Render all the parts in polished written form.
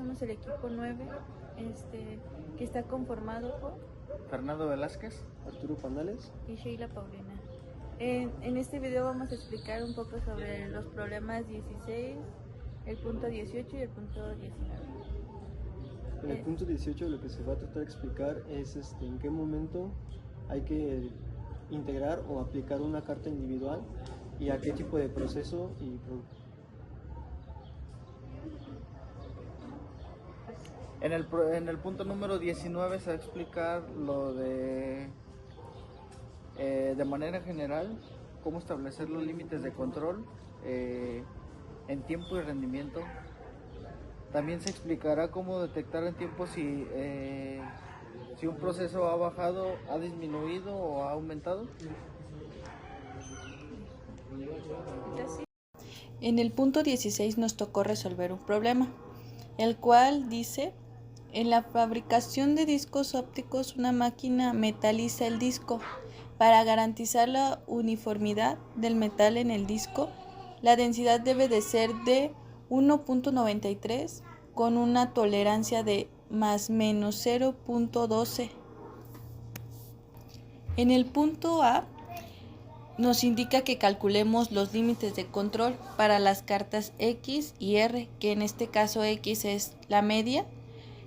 somos el equipo 9, que está conformado por Fernando Velázquez, Arturo Panales y Sheila Paulina. En este video vamos a explicar un poco sobre los problemas 16, el punto 18 y el punto 19. En el punto 18 lo que se va a tratar de explicar es en qué momento hay que integrar o aplicar una carta individual y a qué tipo de proceso y En el punto número 19 se va a explicar lo de manera general, cómo establecer los límites de control en tiempo y rendimiento. También se explicará cómo detectar en tiempo si un proceso ha bajado, ha disminuido o ha aumentado. En el punto 16 nos tocó resolver un problema, el cual dice: en la fabricación de discos ópticos, una máquina metaliza el disco. Para garantizar la uniformidad del metal en el disco, la densidad debe de ser de 1.93 con una tolerancia de más menos 0.12. En el punto A nos indica que calculemos los límites de control para las cartas X y R, que en este caso X es la media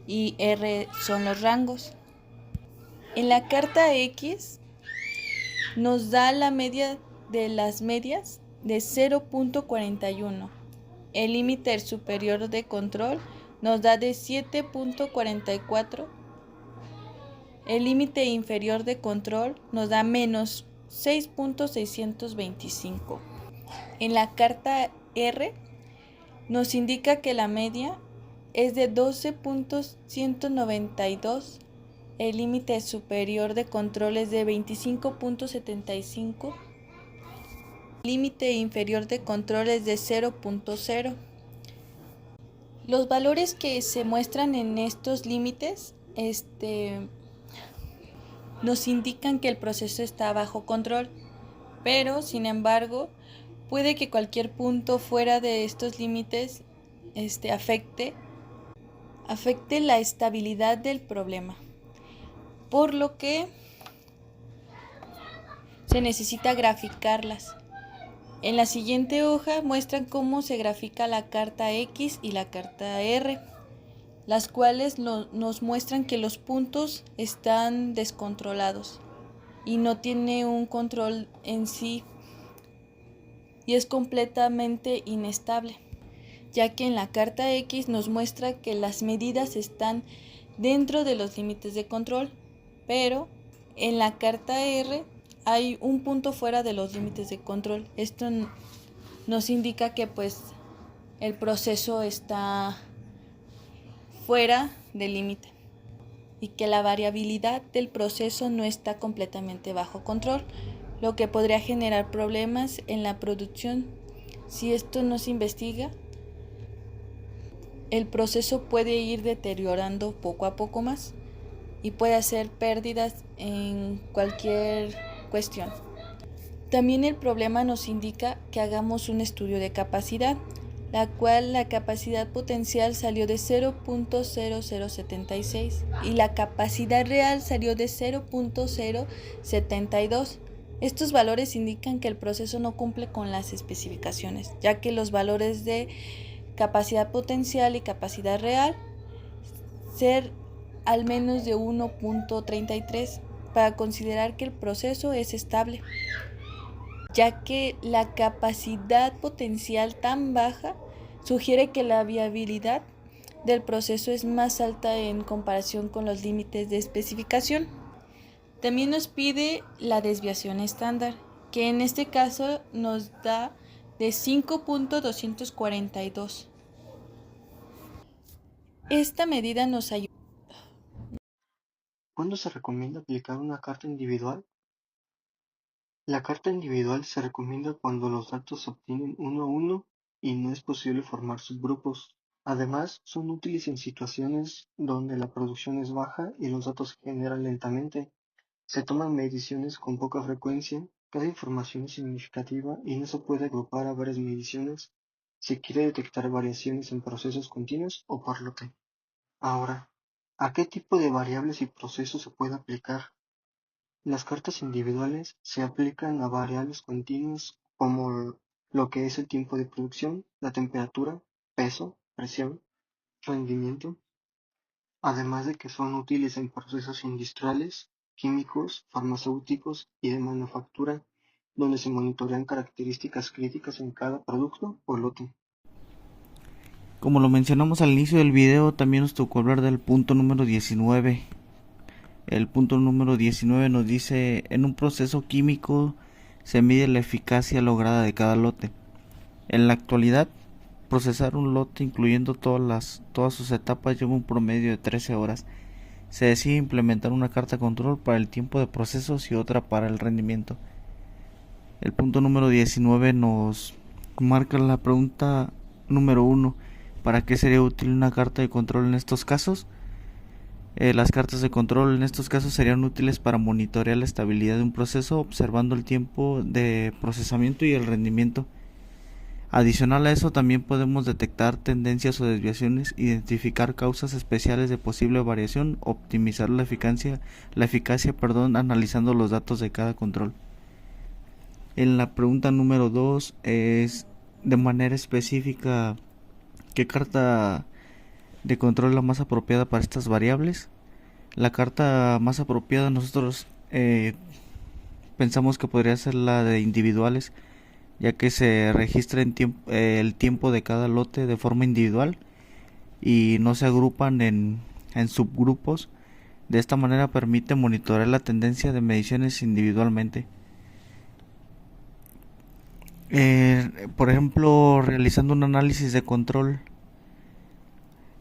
y R son los rangos. En la carta X nos da la media de las medias de 0.41. El límite superior de control nos da de 7.44. El límite inferior de control nos da menos 6.625. En la carta R nos indica que la media es de 12.192. El límite superior de control es de 25.75. El límite inferior de control es de 0.0. Los valores que se muestran en estos límites nos indican que el proceso está bajo control, pero sin embargo puede que cualquier punto fuera de estos límites afecte la estabilidad del problema, por lo que se necesita graficarlas. En la siguiente hoja muestran cómo se grafica la carta X y la carta R, las cuales nos muestran que los puntos están descontrolados y no tiene un control en sí y es completamente inestable, ya que en la carta X nos muestra que las medidas están dentro de los límites de control, pero en la carta R hay un punto fuera de los límites de control. Esto nos indica que pues el proceso está fuera del límite y que la variabilidad del proceso no está completamente bajo control, lo que podría generar problemas en la producción. Si esto no se investiga, el proceso puede ir deteriorando poco a poco más y puede hacer pérdidas en cualquier cuestión. También el problema nos indica que hagamos un estudio de capacidad, la cual la capacidad potencial salió de 0.0076 y la capacidad real salió de 0.072. Estos valores indican que el proceso no cumple con las especificaciones, ya que los valores de capacidad potencial y capacidad real ser al menos de 1.33 para considerar que el proceso es estable, ya que la capacidad potencial tan baja sugiere que la viabilidad del proceso es más alta en comparación con los límites de especificación. También nos pide la desviación estándar, que en este caso nos da de 5.242. Esta medida nos ayuda. ¿Cuándo se recomienda aplicar una carta individual? La carta individual se recomienda cuando los datos se obtienen uno a uno y no es posible formar subgrupos. Además, son útiles en situaciones donde la producción es baja y los datos se generan lentamente. Se toman mediciones con poca frecuencia, cada información es significativa y no se puede agrupar a varias mediciones. Se quiere detectar variaciones en procesos continuos o por lote. Ahora, ¿a qué tipo de variables y procesos se puede aplicar? Las cartas individuales se aplican a variables continuas como lo que es el tiempo de producción, la temperatura, peso, presión, rendimiento, además de que son útiles en procesos industriales, químicos, farmacéuticos y de manufactura, donde se monitorean características críticas en cada producto o lote. Como lo mencionamos al inicio del video, también nos tocó hablar del punto número 19. El punto número 19 nos dice, en un proceso químico se mide la eficacia lograda de cada lote. En la actualidad, procesar un lote incluyendo todas sus etapas lleva un promedio de 13 horas. Se decide implementar una carta control para el tiempo de procesos y otra para el rendimiento. El punto número 19 nos marca la pregunta número 1. ¿Para qué sería útil una carta de control en estos casos? Las cartas de control en estos casos serían útiles para monitorear la estabilidad de un proceso observando el tiempo de procesamiento y el rendimiento. Adicional a eso, también podemos detectar tendencias o desviaciones, identificar causas especiales de posible variación, optimizar la eficacia, analizando los datos de cada control. En la pregunta número 2 es de manera específica ¿qué carta de control es la más apropiada para estas variables? La carta más apropiada nosotros pensamos que podría ser la de individuales, ya que se registra el tiempo de cada lote de forma individual y no se agrupan en subgrupos. De esta manera permite monitorear la tendencia de mediciones individualmente. Por ejemplo, realizando un análisis de control,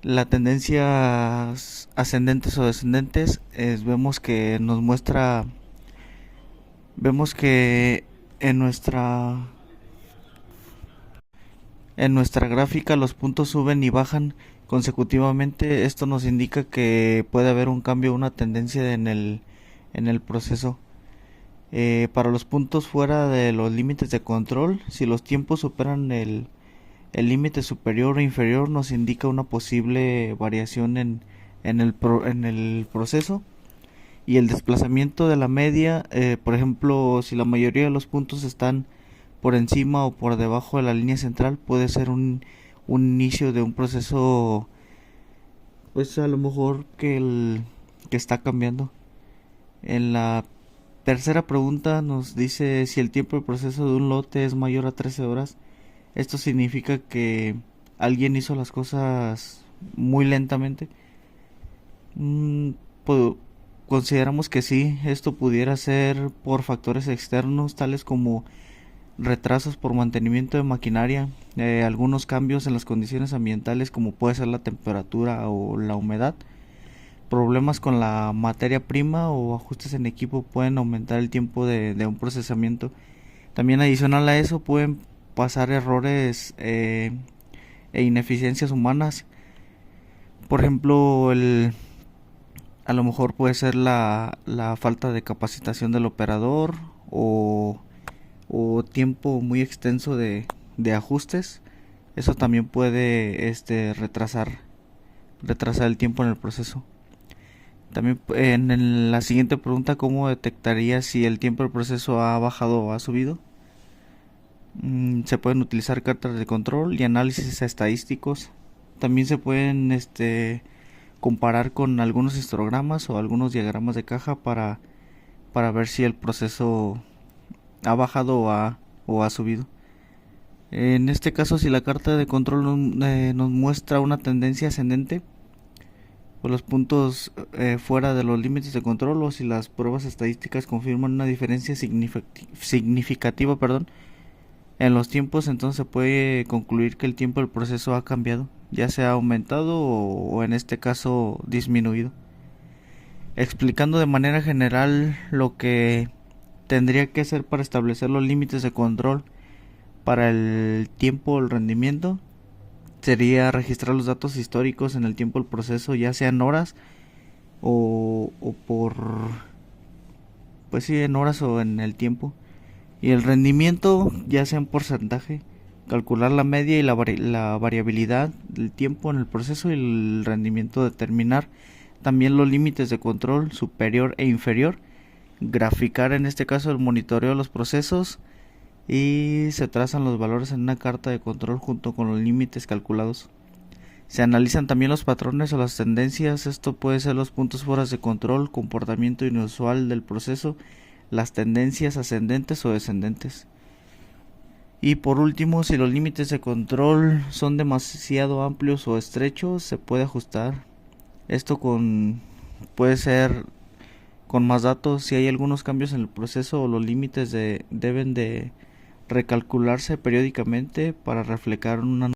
las tendencias ascendentes o descendentes, vemos que en nuestra gráfica los puntos suben y bajan consecutivamente. Esto nos indica que puede haber un cambio, una tendencia en el proceso. Para los puntos fuera de los límites de control, si los tiempos superan el límite superior o inferior, nos indica una posible variación en el proceso. Y el desplazamiento de la media, por ejemplo, si la mayoría de los puntos están por encima o por debajo de la línea central, puede ser un inicio de un proceso, pues a lo mejor que está cambiando. En la tercera pregunta nos dice si el tiempo de proceso de un lote es mayor a 13 horas. Esto significa que alguien hizo las cosas muy lentamente. Pues, consideramos que sí, esto pudiera ser por factores externos tales como retrasos por mantenimiento de maquinaria, algunos cambios en las condiciones ambientales como puede ser la temperatura o la humedad, problemas con la materia prima o ajustes en equipo pueden aumentar el tiempo de un procesamiento. También adicional a eso pueden pasar errores e ineficiencias humanas. Por ejemplo, a lo mejor puede ser la falta de capacitación del operador o tiempo muy extenso de ajustes. Eso también puede retrasar el tiempo en el proceso. También en la siguiente pregunta, ¿cómo detectaría si el tiempo del proceso ha bajado o ha subido? Se pueden utilizar cartas de control y análisis estadísticos. También se pueden comparar con algunos histogramas o algunos diagramas de caja para ver si el proceso ha bajado o ha subido. En este caso, si la carta de control nos muestra una tendencia ascendente, pues los puntos fuera de los límites de control, o si las pruebas estadísticas confirman una diferencia significativa, en los tiempos, entonces se puede concluir que el tiempo del proceso ha cambiado, ya sea aumentado o en este caso disminuido. Explicando de manera general lo que tendría que hacer para establecer los límites de control para el tiempo o el rendimiento, sería registrar los datos históricos en el tiempo del proceso, ya sean horas o por, pues sí, en horas o en el tiempo. Y el rendimiento, ya sea en porcentaje, calcular la media y la variabilidad del tiempo en el proceso y el rendimiento, determinar también los límites de control superior e inferior, graficar en este caso el monitoreo de los procesos y se trazan los valores en una carta de control junto con los límites calculados. Se analizan también los patrones o las tendencias, esto puede ser los puntos fuera de control, comportamiento inusual del proceso, las tendencias ascendentes o descendentes. Y por último, si los límites de control son demasiado amplios o estrechos, se puede ajustar. Esto puede ser con más datos. Si hay algunos cambios en el proceso, los límites deben de recalcularse periódicamente para reflejar una